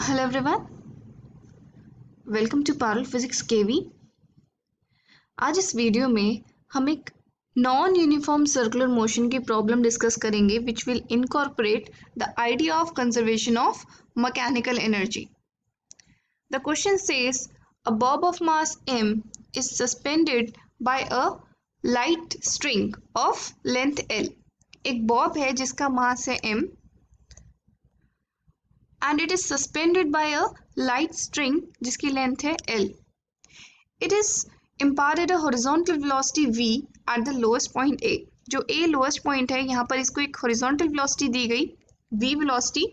Hello everyone, welcome to Parul physics KV. आज इस video में हम एक नॉन यूनिफॉर्म सर्कुलर मोशन की प्रॉब्लम डिस्कस करेंगे which will incorporate the idea of conservation of mechanical energy. The question says a bob of mass m is suspended by a light string of length l। एक Bob है जिसका मास है m and it is suspended by a light string जिसकी length है l। It is imparted a horizontal velocity v at the lowest point a। जो a lowest point है यहाँ पर इसको एक horizontal velocity दी गई v velocity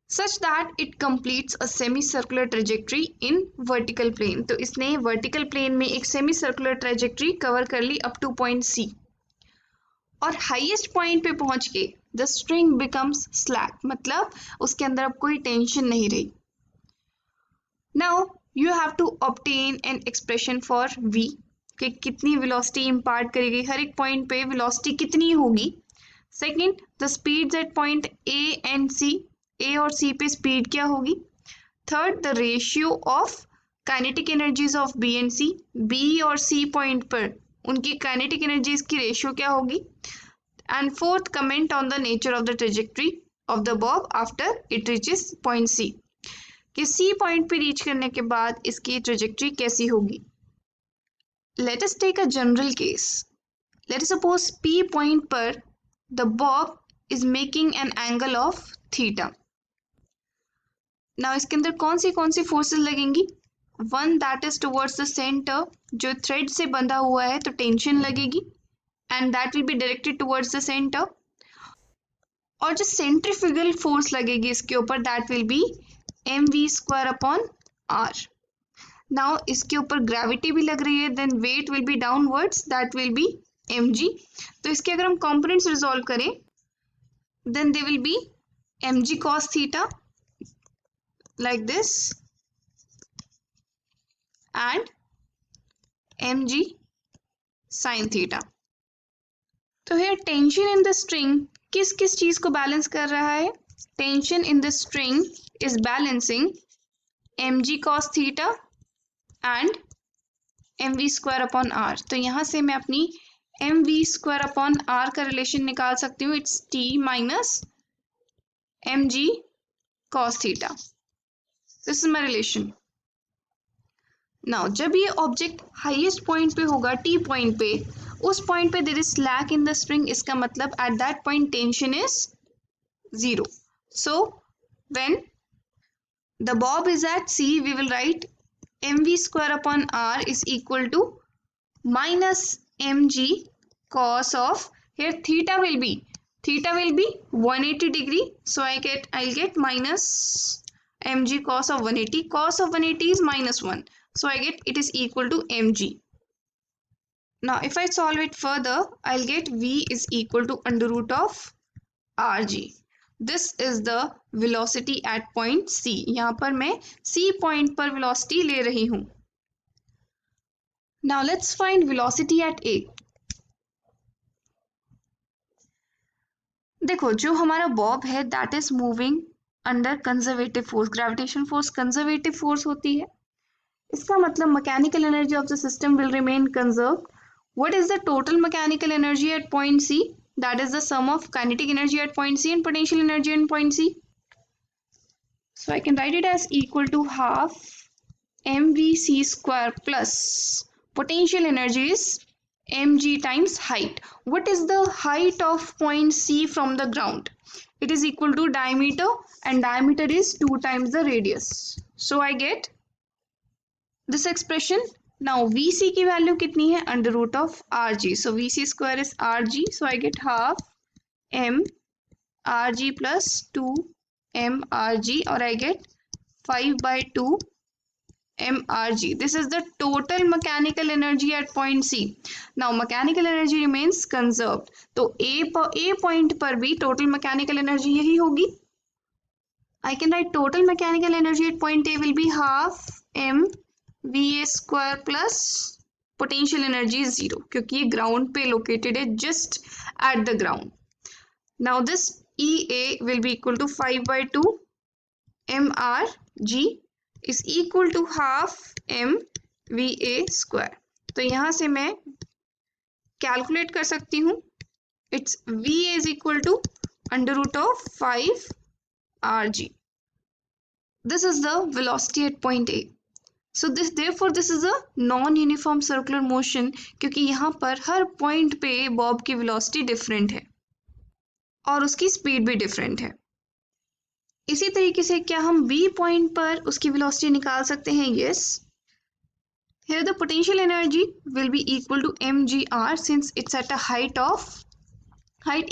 such that it completes a semicircular trajectory in vertical plane। तो इसने vertical plane में एक semicircular trajectory cover कर ली up to point c और हाईएस्ट पॉइंट पे पहुंच के द स्ट्रिंग बिकम्स स्लैक, मतलब उसके अंदर अब कोई टेंशन नहीं रही। Now you have to obtain an expression for v कि कितनी वेलोसिटी इम्पार्ट करेगी, हर एक पॉइंट पे वेलोसिटी कितनी होगी। Second, the speeds at point a and c, a और c पे स्पीड क्या होगी। Third, the ratio of kinetic energies of b and c, b और c पॉइंट पर उनकी काइनेटिक एनर्जीज की रेशियो क्या होगी। And fourth, comment on the nature of the trajectory of the bob after it reaches point C, कि C point पे reach करने के बाद इसकी ट्रेजेक्ट्री कैसी होगी। Let us take a general case. Let us suppose P point पर the bob is making an angle of theta. Now इसके अंदर कौन सी फोर्सेस लगेंगी। One that is towards the centre, जो थ्रेड से बंधा हुआ है तो टेंशन लगेगी and that will be directed towards the centre. और जो सेंट्रीफ्यूगल फोर्स लगेगी इसके ऊपर that will be mv² upon r। Now इसके ऊपर ग्रेविटी भी लग रही है, then weight will be downwards that will be mg। तो इसके अगर हम कंपोनेंट्स रिजॉल्व करें then they will be mg cos theta like this and mg sin theta। तो here tension in the string किस किस चीज को बैलेंस कर रहा है। Tension in the string is balancing mg cos theta and mv² upon r। तो यहाँ से मैं अपनी mv² अपॉन r का रिलेशन निकाल सकती हूँ, it's t minus mg cos theta. This is my relation. Now जब ये ऑब्जेक्ट हाईएस्ट पॉइंट पे होगा टी पॉइंट पे, उस पॉइंट पे there is slack in the string, इसका मतलब at that point tension is 0। So when the bob is at c we will write mv² upon r is equal to minus mg cos of, here theta will be 180 degree, so I'll get minus mg cos of 180, cos of 180 is minus 1, so I get it is equal to mg. Now if I solve it further I'll get v is equal to under root of rg। this is the velocity at point c। यहाँ पर मैं c point पर velocity ले रही हूँ। Now let's find velocity at a। देखो जो हमारा बॉब है that is moving under conservative force, gravitation force conservative force होती है, इसका मतलब mechanical energy of the system will remain conserved. What is the total mechanical energy at point C, that is the sum of kinetic energy at point C and potential energy at point C. So I can write it as equal to half mvc² plus potential energy is mg times height। what is the height of point c from the ground? it is equal to diameter and diameter is 2 times the radius, so I get this expression। now vc की value कितनी है, under root of rg, so vc² is rg, so I get half m rg plus 2 m rg और I get 5/2 mrg। this is the total mechanical energy at point c। now mechanical energy remains conserved, तो a point पर भी total mechanical energy यही होगी। I can write total mechanical energy at point a will be half m va² plus potential energy is 0, क्योंकि ये ground पे located है, just at the ground। now this ea will be equal to 5/2 mrg is equal to half mva square। तो यहाँ से मैं calculate कर सकती हूँ, it's va is equal to under root of 5 rg। This is the velocity at point A. So therefore this is a non-uniform circular motion, क्योंकि यहाँ पर हर पॉइंट पे बॉब की वेलोसिटी डिफरेंट है और उसकी स्पीड भी डिफरेंट है। इसी तरीके से क्या हम B पॉइंट पर उसकी वेलोसिटी निकाल सकते हैं? Yes. Here the potential energy will be equal to mgr since it's at a height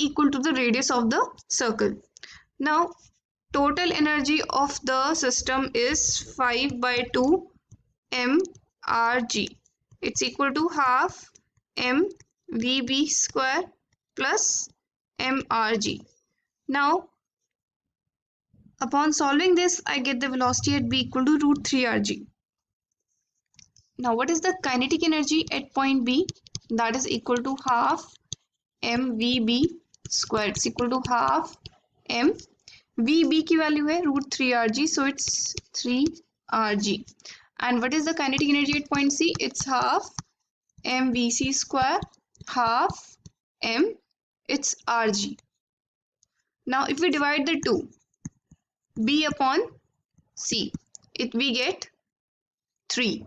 equal to the radius of the circle. Now total energy of the system is 5 by 2 mrg. It's equal to half mvb square plus mrg. Now upon solving this, I get the velocity at b equal to root 3 rg. Now what is the kinetic energy at point B? That is equal to half mvb square. It's equal to half mvb की value है root 3 rg, so it's 3 rg. And what is the kinetic energy at point C? It's half mvc square half m, it's rg. Now if we divide the two, b upon c, we get 3.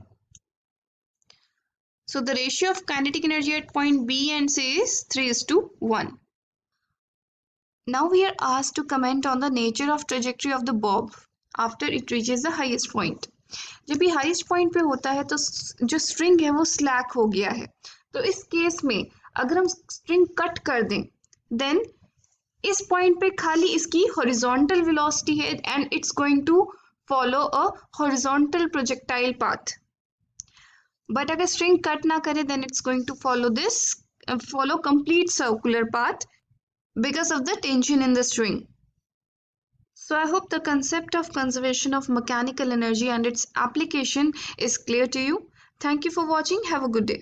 So the ratio of kinetic energy at point B and C is 3:1. Now we are asked to comment on the nature of trajectory of the bob after it reaches the highest point. जब ये highest point पे होता है तो जो string है वो slack हो गया है। तो इस केस में अगर हम स्ट्रिंग कट कर दें, देन इस पॉइंट पे खाली इसकी हॉरिजॉन्टल वेलोसिटी है and it's going to follow a horizontal projectile path. But अगर स्ट्रिंग कट ना करे then it's going to follow complete circular path because of the tension in the string. So I hope the concept of conservation of mechanical energy and its application is clear to you. Thank you for watching. Have a good day.